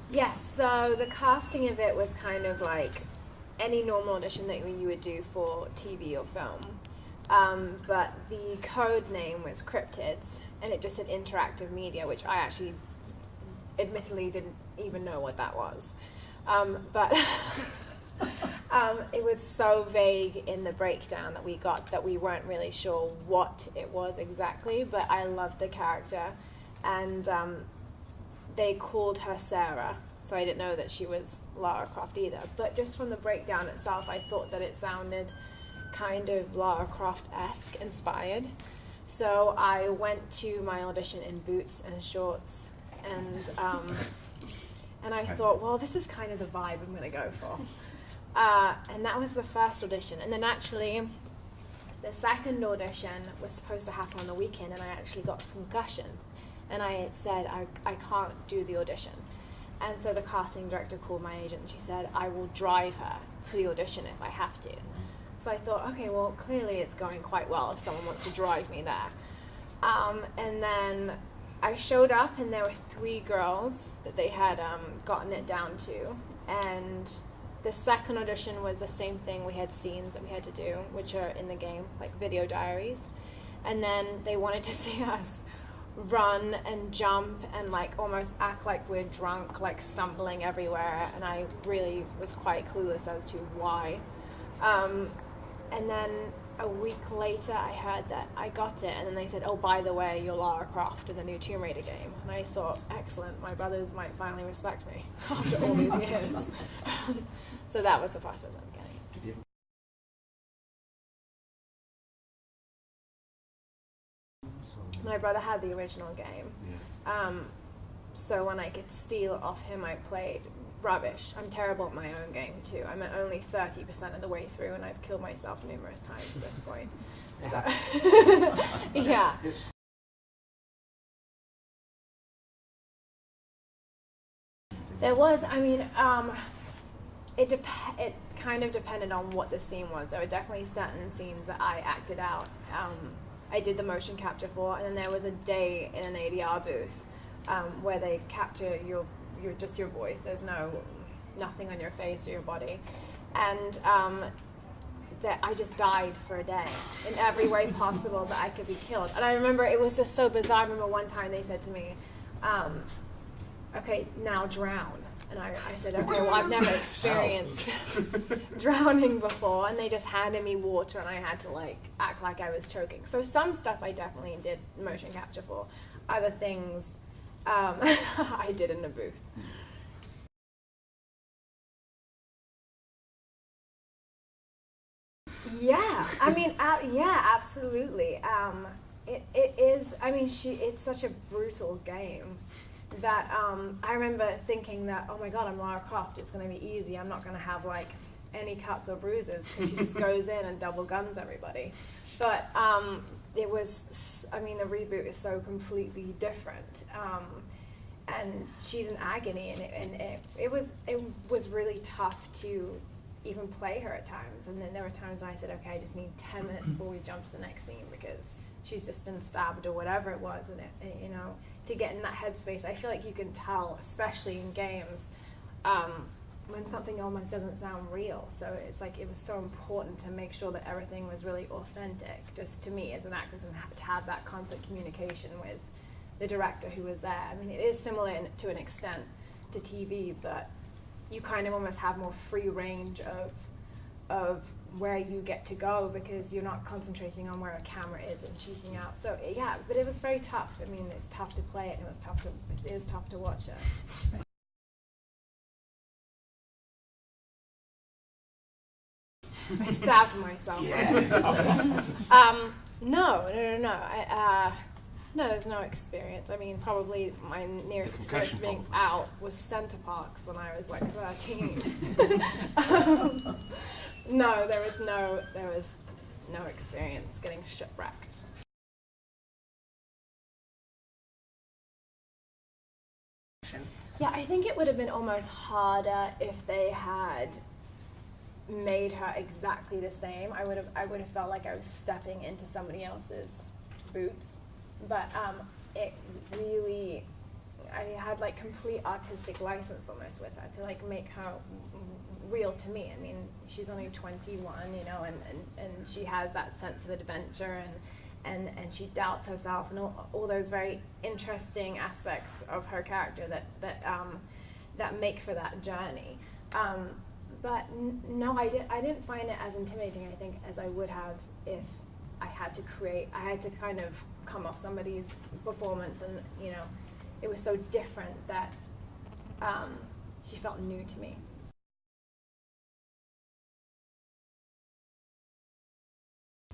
Yes, so the casting of it was kind of like any normal audition that you would do for TV or film. But the code name was Cryptids, and it just said interactive media, which I actually admittedly didn't even know what that was. But it was so vague in the breakdown that we got that we weren't really sure what it was exactly, but I loved the character. And they called her Sarah, so I didn't know that she was Lara Croft either. But just from the breakdown itself, I thought that it sounded kind of Lara Croft-esque inspired. So I went to my audition in boots and shorts, and I thought, well, this is kind of the vibe I'm going to go for. And that was the first audition. And then actually, the second audition was supposed to happen on the weekend, and I actually got a concussion. And I had said, I can't do the audition. And so the casting director called my agent, and she said, I will drive her to the audition if I have to. So I thought, okay, well, clearly it's going quite well if someone wants to drive me there. And then I showed up, and there were 3 girls that they had gotten it down to. And the second audition was the same thing. We had scenes that we had to do, which are in the game, like video diaries. And then they wanted to see us run and jump and like almost act like we're drunk, like stumbling everywhere, and I really was quite clueless as to why. And then a week later I heard that I got it, and then they said, oh, by the way, you're Lara Croft in the new Tomb Raider game. And I thought, excellent, my brothers might finally respect me after all these years. So that was the process I'm getting. My brother had the original game. Yeah. So when I could steal off him, I played rubbish. I'm terrible at my own game too. I'm at only 30% of the way through, and I've killed myself numerous times at this point. So, yeah. There was, I mean, it kind of depended on what the scene was. There were definitely certain scenes that I acted out. I did the motion capture for, and then there was a day in an ADR booth where they capture just your voice. There's nothing on your face or your body, and that I just died for a day in every way possible that I could be killed. And I remember it was just so bizarre. I remember one time they said to me, "Okay, now drown." And I said, okay, well, I've never experienced drowning before. And they just handed me water, and I had to, like, act like I was choking. So some stuff I definitely did motion capture for. Other things I did in the booth. Yeah, I mean, yeah, absolutely. It is, I mean, it's such a brutal game that I remember thinking that, oh my god, I'm Lara Croft, it's going to be easy, I'm not going to have like any cuts or bruises, because she just goes in and double guns everybody. But it was, I mean, the reboot is so completely different, and she's in agony, and it was really tough to even play her at times. And then there were times when I said, okay, I just need 10 minutes before we jump to the next scene, because she's just been stabbed or whatever it was, and you know, to get in that headspace, I feel like you can tell, especially in games, when something almost doesn't sound real. So it's like it was so important to make sure that everything was really authentic, just to me as an actress, and to have that constant communication with the director who was there. I mean, it is similar to an extent to TV, but you kind of almost have more free range of where you get to go, because you're not concentrating on where a camera is and shooting out. So yeah, but it was very tough. I mean, it's tough to play it, and it is tough to watch it. I stabbed myself. Yeah. No. No, there's no experience. I mean, probably my nearest experience being out was Center Parks when I was like 13. No, there was no experience getting shipwrecked. Yeah, I think it would have been almost harder if they had made her exactly the same. I would have felt like I was stepping into somebody else's boots. But it really, I had like complete artistic license almost with her to like make her real to me. I mean, she's only 21, you know, and she has that sense of adventure, and she doubts herself, and all those very interesting aspects of her character that make for that journey. But no, I didn't find it as intimidating, I think, as I would have if I had to kind of come off somebody's performance, and you know, it was so different that she felt new to me.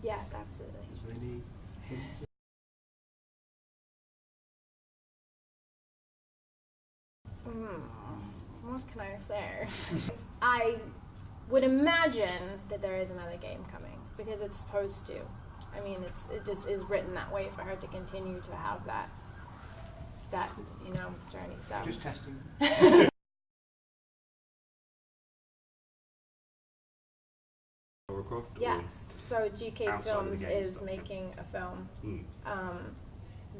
Yes, absolutely. Is there any hint? What can I say? I would imagine that there is another game coming, because it's supposed to. I mean, it just is written that way for her to continue to have that you know, journey. So Just testing. Lara Croft? Yes. So GK outside of the Films game is stuff, making a film. Mm.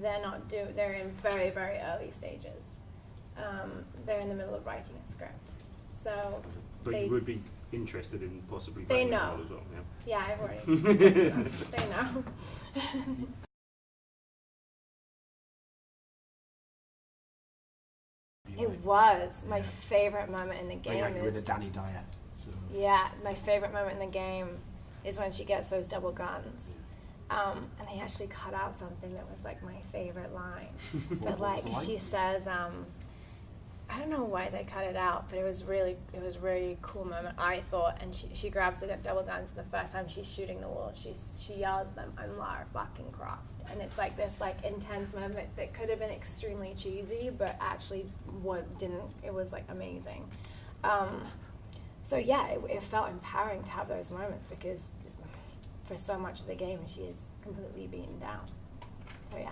They're in very, very early stages. They're in the middle of writing a script. So But you would be interested in possibly They playing know. as well, yeah? yeah, I've already they know. It was my favorite moment in the game. Yeah, you're in a Danny Dyer. So. Yeah, my favorite moment in the game is when she gets those double guns. And they actually cut out something that was like my favorite line. But like she says, I don't know why they cut it out, but it was really cool moment, I thought. And she grabs the double guns the first time she's shooting the wall. She yells at them, "I'm Lara fucking Croft," and it's like this like intense moment that could have been extremely cheesy, but actually didn't. It was like amazing. So yeah, it felt empowering to have those moments, because for so much of the game she is completely beaten down. So yeah.